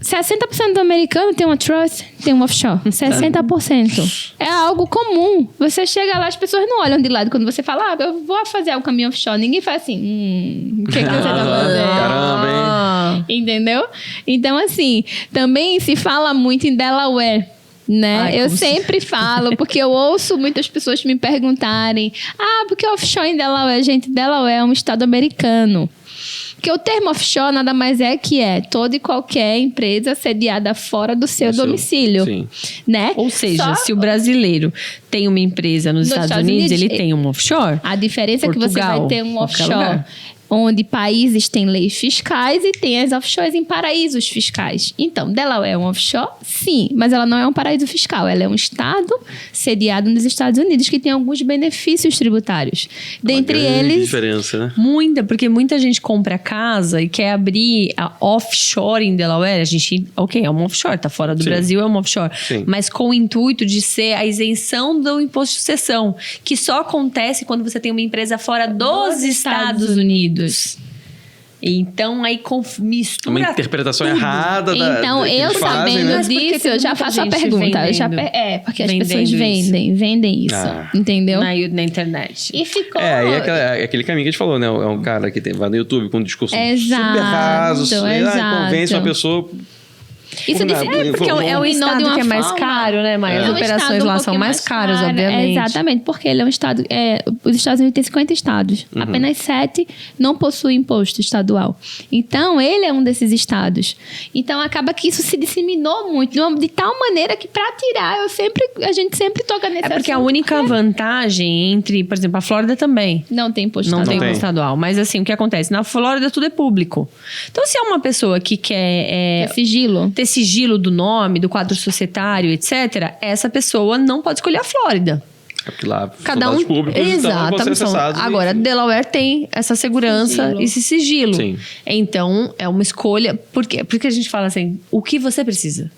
60% do americano tem uma trust, tem um offshore. 60%. É algo comum. Você chega lá, as pessoas não olham de lado. Quando você fala, eu vou fazer o caminho offshore. Ninguém faz assim, o que você tá fazendo? Caramba, hein? Entendeu? Então, assim, também se fala muito em Delaware. Né? Ai, Eu como sempre falo, porque eu ouço muitas pessoas me perguntarem: porque offshore em Delaware, gente, Delaware é um estado americano. Porque o termo offshore nada mais é que toda e qualquer empresa sediada fora do seu domicílio. Sim. Né? Ou seja, Só se o brasileiro tem uma empresa nos Estados Unidos, ele tem um offshore. a diferença é que você Portugal, vai ter um qualquer offshore lugar. onde países têm leis fiscais e tem as offshores em paraísos fiscais. Então, Delaware é um offshore? Sim, mas ela não é um paraíso fiscal. Ela é um estado sediado nos Estados Unidos que tem alguns benefícios tributários. Dentre Uma grande eles, diferença, né? Porque muita gente compra casa e quer abrir a offshore em Delaware. A gente, é uma offshore, tá fora do Sim. Brasil, é uma offshore. Sim. Mas com o intuito de ser a isenção do imposto de sucessão, que só acontece quando você tem uma empresa fora dos Estados Unidos. Então, aí mistura Uma interpretação tudo. errada da então, que eu eles fazem, sabendo né? Mas por que disso, tem eu já muita faço a gente pergunta. vendendo? Porque as Vendendo pessoas vendem isso. Ah. Entendeu? Na internet. E ficou... Aí é aquele caminho que a gente falou, né? É um cara que vai no YouTube com um discurso Exato, super raso, exato. convence uma pessoa. Isso Porque é o estado que é mais caro, né, Maia? As operações lá são mais caras, obviamente. Exatamente, porque ele é um estado... os Estados Unidos têm 50 estados. Apenas 7 não possuem imposto estadual. Então, ele é um desses estados. Então, acaba que isso se disseminou muito. De tal maneira que, para tirar, a gente sempre toca nesse Porque a assunto, única vantagem entre, por exemplo, a Flórida também. não tem imposto Não tem estadual. imposto estadual. Mas assim, o que acontece? Na Flórida tudo é público. Então, se é uma pessoa que quer É sigilo. ter sigilo do nome, do quadro societário, etc., essa pessoa não pode escolher a Flórida. É porque lá Cada são um. dados públicos, então vão ser Exatamente. acessados. Agora, Delaware tem essa segurança, Sigilo. esse sigilo. Sim. Então, é uma escolha. Por quê? Porque a gente fala assim: o que você precisa?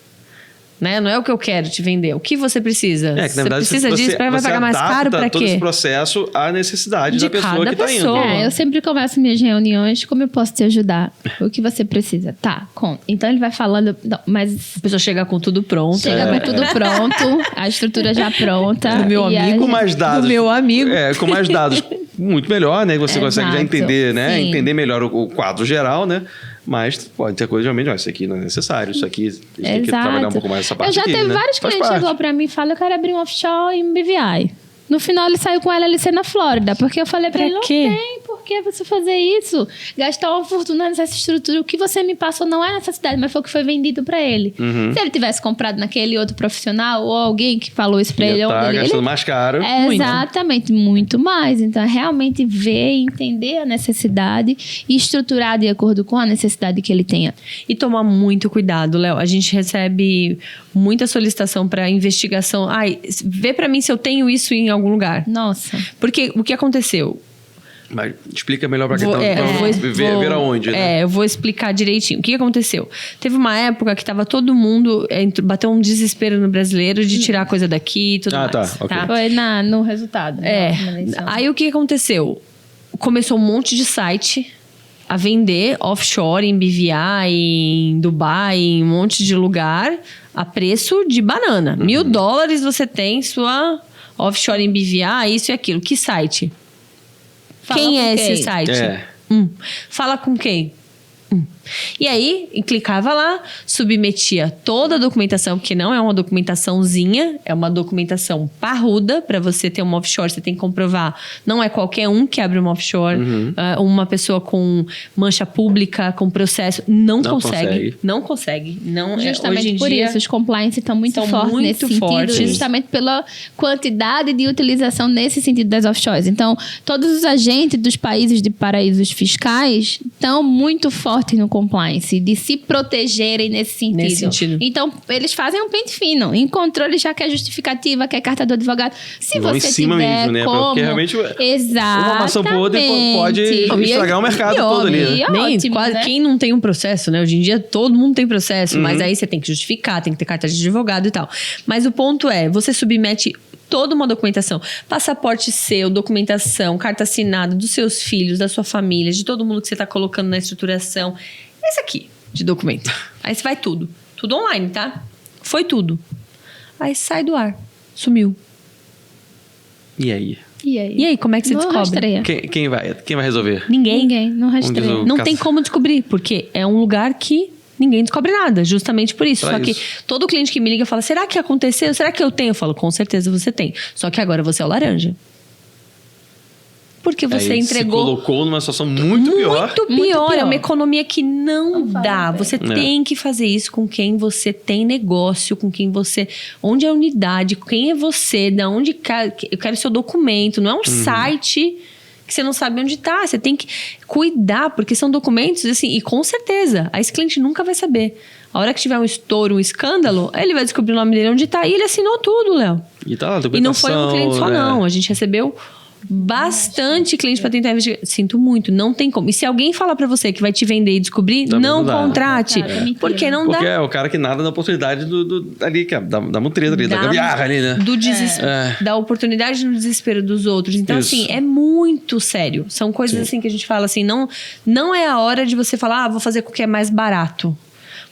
Né? Não é o que eu quero te vender, o que você precisa. É, que na verdade, você precisa disso, vai pagar mais caro para todo esse quê? processo à necessidade De da pessoa cada que está indo. pessoa. Eu sempre começo minhas reuniões, como eu posso te ajudar? O que você precisa? Tá, conta. Então ele vai falando, não, mas A pessoa chega com tudo pronto. chega com tudo pronto, a estrutura já pronta. Do meu e a amigo, Com gente- mais dados. Do meu amigo. Com mais dados, muito melhor, né? Você consegue já Exato, entender, né? sim. Entender melhor o quadro geral, né? Mas pode ter coisa realmente, isso aqui não é necessário, isso aqui a gente tem que trabalhar um pouco mais essa parte Eu já aqui, teve né? vários Faz clientes que parte. chegou pra mim e falaram, eu quero abrir um offshore em BVI. No final, ele saiu com a LLC na Flórida, porque eu falei pra Pra ele, não quê? tem por que você fazer isso. Gastar uma fortuna nessa estrutura. O que você me passou não é necessidade, mas foi o que foi vendido pra ele. Uhum. Se ele tivesse comprado naquele outro profissional, ou alguém que falou isso pra ele, Ia ou tá ele, gastando mais caro. Exatamente, muito mais. Então, é realmente ver e entender a necessidade e estruturar de acordo com a necessidade que ele tenha. E tomar muito cuidado, Léo. A gente recebe muita solicitação para investigação. Ai, vê para mim se eu tenho isso em algum lugar. Nossa. Porque o que aconteceu? Mas explica melhor pra quem Vou- tá é, ver aonde, né? Eu vou explicar direitinho. O que aconteceu? Teve uma época que tava todo mundo... bateu um desespero no brasileiro de tirar coisa daqui e tudo Ah, mais. tá, ok. Foi no resultado. É. Na eleição. Aí o que aconteceu? Começou um monte de site a vender offshore em BVI, em Dubai, em um monte de lugar, a preço de banana. $1.000 você tem sua offshore em BVA, isso e aquilo. Que site? Fala Quem com é quem? esse site? Fala com quem? E aí, clicava lá, submetia toda a documentação, porque não é uma documentaçãozinha, é uma documentação parruda. Para você ter uma offshore, você tem que comprovar. Não é qualquer um que abre uma offshore. Uma pessoa com mancha pública, com processo, não consegue. Não consegue. Não, Justamente hoje em por dia, isso, os compliance estão muito são fortes muito nesse sentido, fortes. justamente pela quantidade de utilização nesse sentido das offshores. Então, todos os agentes dos países de paraísos fiscais estão muito fortes no compliance, de se protegerem nesse sentido. Então, eles fazem um pente fino. Encontrou, ele já quer justificativa, quer carta do advogado. Se Não, você em cima tiver mesmo, né? como... Porque realmente Exatamente. uma maçã podre pode estragar o mercado todo ali. Né? Ótimo, quase, né? quem não tem um processo, né? Hoje em dia todo mundo tem processo, mas aí você tem que justificar, tem que ter carta de advogado e tal. Mas o ponto é, você submete toda uma documentação, passaporte seu, documentação, carta assinada dos seus filhos, da sua família, de todo mundo que você está colocando na estruturação. Esse aqui de documento. Aí você vai tudo online, tá? Foi tudo. Aí sai do ar, sumiu. E aí? E aí? E aí, como é que você Não descobre? rastreia. Quem vai resolver? Ninguém, não rastreia. diz o- Não tem como descobrir, porque é um lugar que ninguém descobre nada, justamente por isso. Pra Só que isso. todo cliente que me liga fala, será que aconteceu? Será que eu tenho? Eu falo, com certeza você tem. Só que agora você é o laranja. Porque você Aí entregou... se colocou numa situação muito pior. Muito pior. É uma economia que não dá. Você bem. tem que fazer isso com quem você tem negócio, com quem você... Onde é a unidade, quem é você, da onde... Eu quero seu documento. Não é um site que você não sabe onde está. Você tem que cuidar, porque são documentos, assim... E com certeza, esse cliente nunca vai saber. A hora que tiver um estouro, um escândalo, ele vai descobrir o nome dele onde está. E ele assinou tudo, Léo. E tá lá, E não foi um cliente só, né? não. A gente recebeu bastante cliente para tentar investigar. Sinto muito, não tem como. E se alguém falar para você que vai te vender e descobrir, Também não não dá. contrate. Cara, é mentira. Porque não Porque dá. é o cara que nada na oportunidade ali, que é da mutreta ali, da gambiarra ali, né? Do desespero, da oportunidade no desespero dos outros. Então, Isso. assim, é muito sério. São coisas assim que a gente fala assim, não é a hora de você falar, vou fazer com o que é mais barato.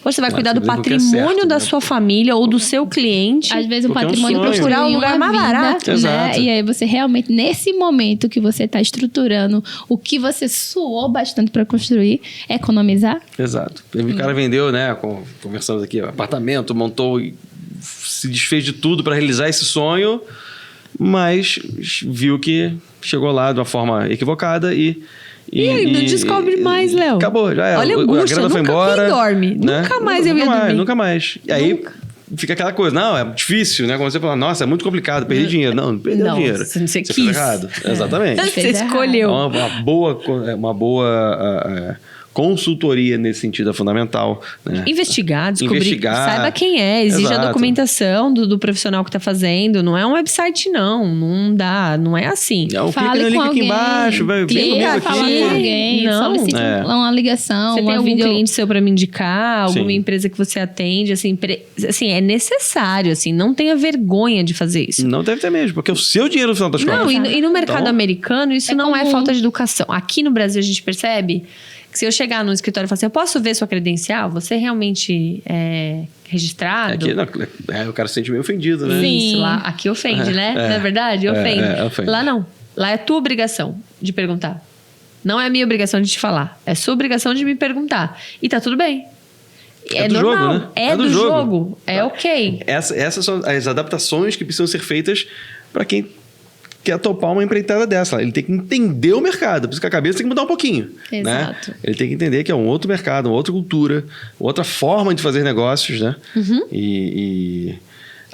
Você vai cuidar do você vê o que é patrimônio certo, da né? sua família ou do seu cliente. Às vezes o Porque é um patrimônio sonho. procurar um lugar mais barato. Exato. E aí você realmente, nesse momento que você está estruturando o que você suou bastante para construir, economizar. Exato. O cara vendeu, né? Conversamos aqui, apartamento, montou, se desfez de tudo para realizar esse sonho, mas viu que chegou lá de uma forma equivocada e aí, não descobre mais, Léo. Acabou, já era. Olha a A angústia, grana foi nunca embora. quem dorme. Né? Nunca mais eu ia dormir. Nunca mais. E aí fica aquela coisa, não, é difícil, né? Como você fala, nossa, é muito complicado, perdi dinheiro. Não perdeu dinheiro. Você fez quis. errado. Exatamente. Você Fez errado. escolheu. Então, uma boa consultoria nesse sentido é fundamental. Né? Investigar, descobrir, Investigar. saiba quem é, exija a Exato. documentação do profissional que está fazendo. Não é um website, não dá, não é assim. Não, clica Fale no link com aqui alguém. embaixo, vem comigo Clica, aqui. Fala com alguém, Não. solicite uma ligação, Você tem uma algum vídeo... cliente seu para me indicar, alguma Sim. empresa que você atende, assim, é necessário, assim, não tenha vergonha de fazer isso. Não deve ter mesmo, porque é o seu dinheiro no final das Não, contas. e no mercado Então, americano, isso é não é comum. falta de educação. Aqui no Brasil, a gente percebe que se eu chegar no escritório e falar assim, eu posso ver sua credencial? Você realmente é registrado? Aqui, não, o cara se sente meio ofendido, né? Sim. Isso, lá, aqui ofende, né? Não é verdade? Ofende. Ofende. Lá não. Lá é tua obrigação de perguntar. Não é a minha obrigação de te falar. É sua obrigação de me perguntar. E tá tudo bem. É do normal. jogo, né? É do jogo. É ok. Essas são as adaptações que precisam ser feitas para quem quer topar uma empreitada dessa. Ele tem que entender o mercado. Por isso que a cabeça tem que mudar um pouquinho. Exato. Né? Ele tem que entender que é um outro mercado, uma outra cultura, outra forma de fazer negócios, né? E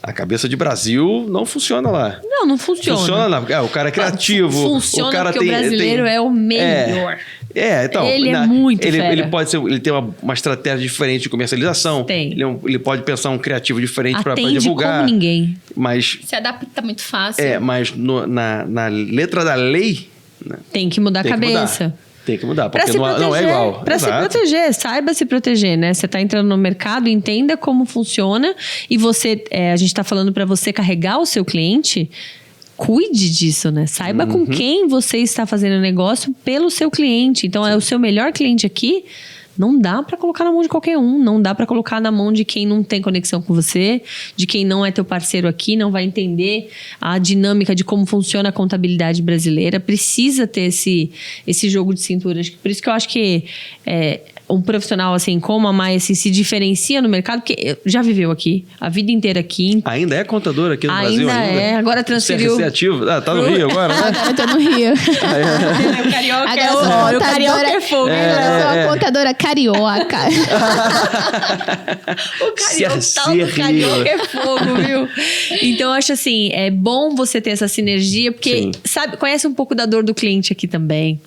a cabeça de Brasil não funciona lá. Não funciona. Funciona lá. O cara é criativo. Funciona o cara porque o brasileiro é o melhor. Então. Ele é muito ele fera. pode ser. Ele tem uma estratégia diferente de comercialização. Tem. Ele pode pensar um criativo diferente para Atende divulgar. como ninguém. Mas Se adapta muito fácil. mas na letra da lei, né, Tem que mudar a tem que cabeça. mudar. Tem que mudar, Pra porque se não é igual. Para se Exato. proteger, saiba se proteger, né? Você está entrando no mercado, entenda como funciona e você, a gente está falando para você carregar o seu cliente, cuide disso, né? Saiba com quem você está fazendo negócio pelo seu cliente. Então, é o seu melhor cliente aqui, Não dá para colocar na mão de qualquer um, não dá para colocar na mão de quem não tem conexão com você, de quem não é teu parceiro aqui, não vai entender a dinâmica de como funciona a contabilidade brasileira. Precisa ter esse jogo de cintura. Por isso que eu acho que um profissional assim como a Mai assim, se diferencia no mercado, porque já viveu aqui, a vida inteira aqui. Ainda é contadora aqui no Brasil? Ainda é, agora transferiu. CRC ativo. Tá no Rio agora, né? Agora eu tô no Rio. O carioca é fogo. Eu sou a contadora carioca. O tal do carioca é fogo, viu? Então, eu acho assim, é bom você ter essa sinergia, porque, sabe, conhece um pouco da dor do cliente aqui também.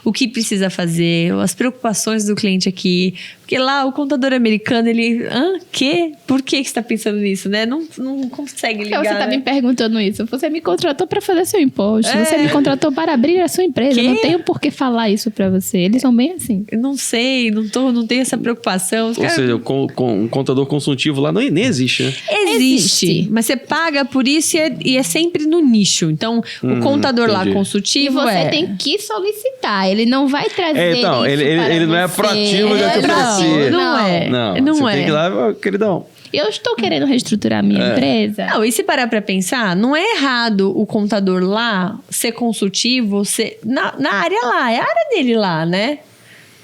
O que precisa fazer, as preocupações do cliente aqui. Porque lá o contador americano, ele... quê? Por que você está pensando nisso, né? Não consegue ligar, Você tá né? me perguntando isso. Você me contratou para fazer seu imposto. Você me contratou para abrir a sua empresa. Eu não tenho por que falar isso para você. Eles são bem assim. Eu não sei, não tenho essa preocupação. Ou seja, um contador consultivo lá nem existe, né? Existe, mas você paga por isso e é sempre no nicho. Então, o contador lá entendi. E consultivo você tem que solicitar. Ele não vai trazer Então, isso ele para não é você. proativo de te oferecer. Não é. Não, você tem que ir lá, queridão. Eu estou querendo reestruturar a minha empresa. Não, e se parar pra pensar, não é errado o contador lá ser consultivo, na área lá, é a área dele lá, né?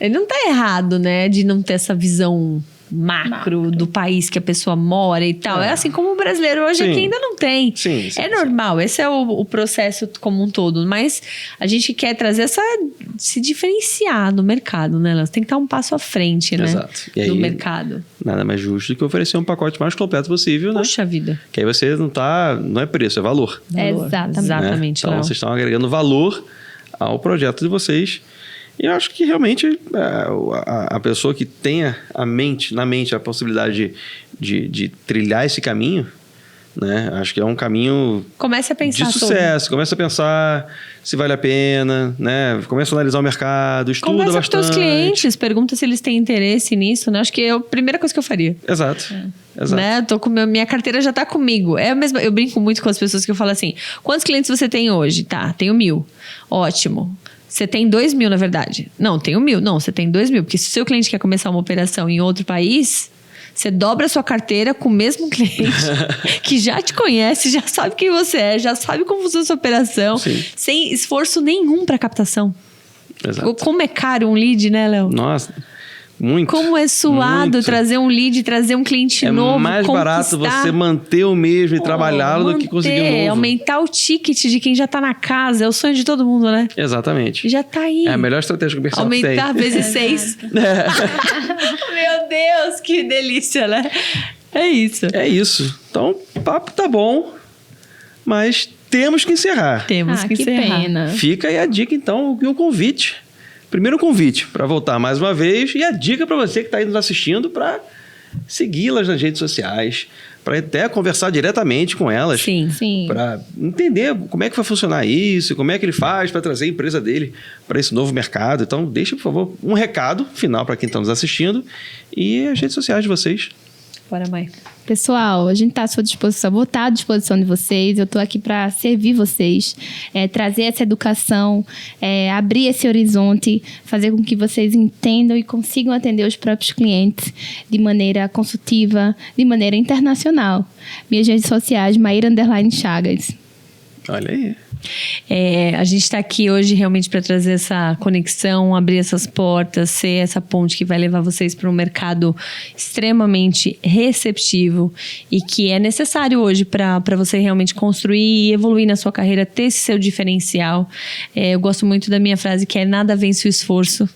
Ele não tá errado, né, de não ter essa visão macro do país que a pessoa mora e tal. É assim como o brasileiro hoje aqui ainda não tem. Sim, normal, esse é o processo como um todo. Mas a gente quer trazer se diferenciar no mercado, né? Elas tem que estar um passo à frente, né? Exato. E aí, do mercado. Nada mais justo do que oferecer um pacote mais completo possível, né? Puxa vida. Que aí você não é preço, é valor. Valor. Exatamente. Exatamente. Então Léo. vocês estão agregando valor ao projeto de vocês. E eu acho que realmente a pessoa que tenha na mente a possibilidade de trilhar esse caminho, né? Acho que é um caminho Comece a pensar de sucesso. Começa a pensar se vale a pena, né? Começa a analisar o mercado, estuda Conversa bastante. com os teus clientes, pergunta se eles têm interesse nisso, né? Acho que é a primeira coisa que eu faria. Exato. Né? Tô com minha carteira já tá comigo. É a mesma, eu brinco muito com as pessoas que eu falo assim: quantos clientes você tem hoje? Tá, tenho 1.000. Ótimo. Você tem 2.000, na verdade. Não, tenho 1.000. Não, você tem 2.000. Porque se o seu cliente quer começar uma operação em outro país, você dobra a sua carteira com o mesmo cliente que já te conhece, já sabe quem você é, já sabe como funciona a sua operação, sem esforço nenhum para captação. Exato. Como é caro um lead, né, Léo? Nossa, muito. Como é suado muito. trazer um lead, trazer um cliente novo, mais barato você manter o mesmo e trabalhá-lo do que conseguir um novo. Aumentar o ticket de quem já tá na casa. É o sonho de todo mundo, né? Exatamente. Já tá aí. É a melhor estratégia comercial que tem. Aumentar vezes 6. Meu Deus, que delícia, né? É isso. É isso. Então, o papo tá bom, mas temos que encerrar. Temos que encerrar. pena. Fica aí a dica, então, e o convite. Primeiro o convite para voltar mais uma vez e a dica para você que está aí nos assistindo para segui-las nas redes sociais, para até conversar diretamente com elas. Sim. Sim. Para entender como é que vai funcionar isso, como é que ele faz para trazer a empresa dele para esse novo mercado. Então, deixe, por favor, um recado final para quem está nos assistindo e as redes sociais de vocês. Bora, mãe. Pessoal, a gente está à sua disposição, vou estar à disposição de vocês, eu estou aqui para servir vocês, trazer essa educação, abrir esse horizonte, fazer com que vocês entendam e consigam atender os próprios clientes de maneira consultiva, de maneira internacional. Minhas redes sociais, Maíra_Chagas. Olha aí. A gente está aqui hoje realmente para trazer essa conexão, abrir essas portas, ser essa ponte que vai levar vocês para um mercado extremamente receptivo e que é necessário hoje para você realmente construir e evoluir na sua carreira, ter esse seu diferencial. Eu gosto muito da minha frase que é: nada vence o esforço.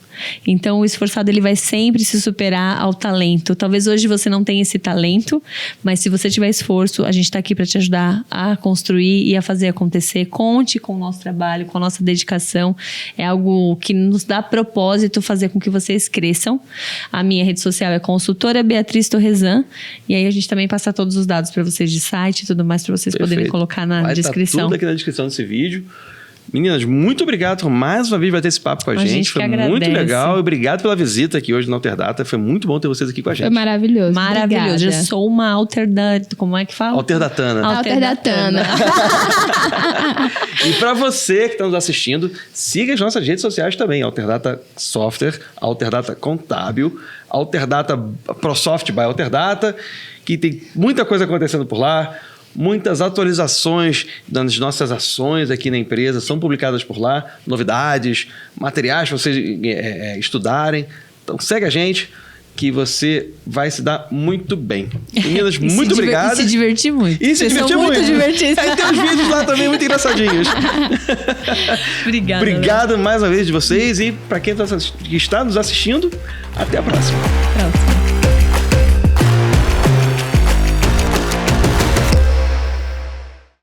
Então, o esforçado ele vai sempre se superar ao talento. Talvez hoje você não tenha esse talento, mas se você tiver esforço, a gente está aqui para te ajudar a construir e a fazer acontecer. Conte com o nosso trabalho, com a nossa dedicação. É algo que nos dá propósito fazer com que vocês cresçam. A minha rede social é Consultora Beatriz Torresan. E aí a gente também passa todos os dados para vocês de site e tudo mais para vocês poderem colocar na Vai descrição. Tá tudo aqui na descrição desse vídeo. Meninas, muito obrigado por mais uma vez bater esse papo com a gente. Foi muito legal. E obrigado pela visita aqui hoje no Alterdata. Foi muito bom ter vocês aqui com a gente. Foi maravilhoso. Maravilhoso. Obrigada. Eu sou uma como é que fala? Alterdatana. Alterdatana. E para você que está nos assistindo, siga as nossas redes sociais também. Alterdata Software, Alterdata Contábil, Alterdata ProSoft by Alterdata, que tem muita coisa acontecendo por lá. Muitas atualizações das nossas ações aqui na empresa são publicadas por lá. Novidades, materiais para vocês estudarem. Então segue a gente que você vai se dar muito bem. Meninas, muito obrigado. E se divertir muito. E se divertir muito. Divertidos. Aí tem uns vídeos lá também muito engraçadinhos. Obrigada. Obrigado mais uma vez de vocês. E para quem está nos assistindo, até a próxima. Próxima.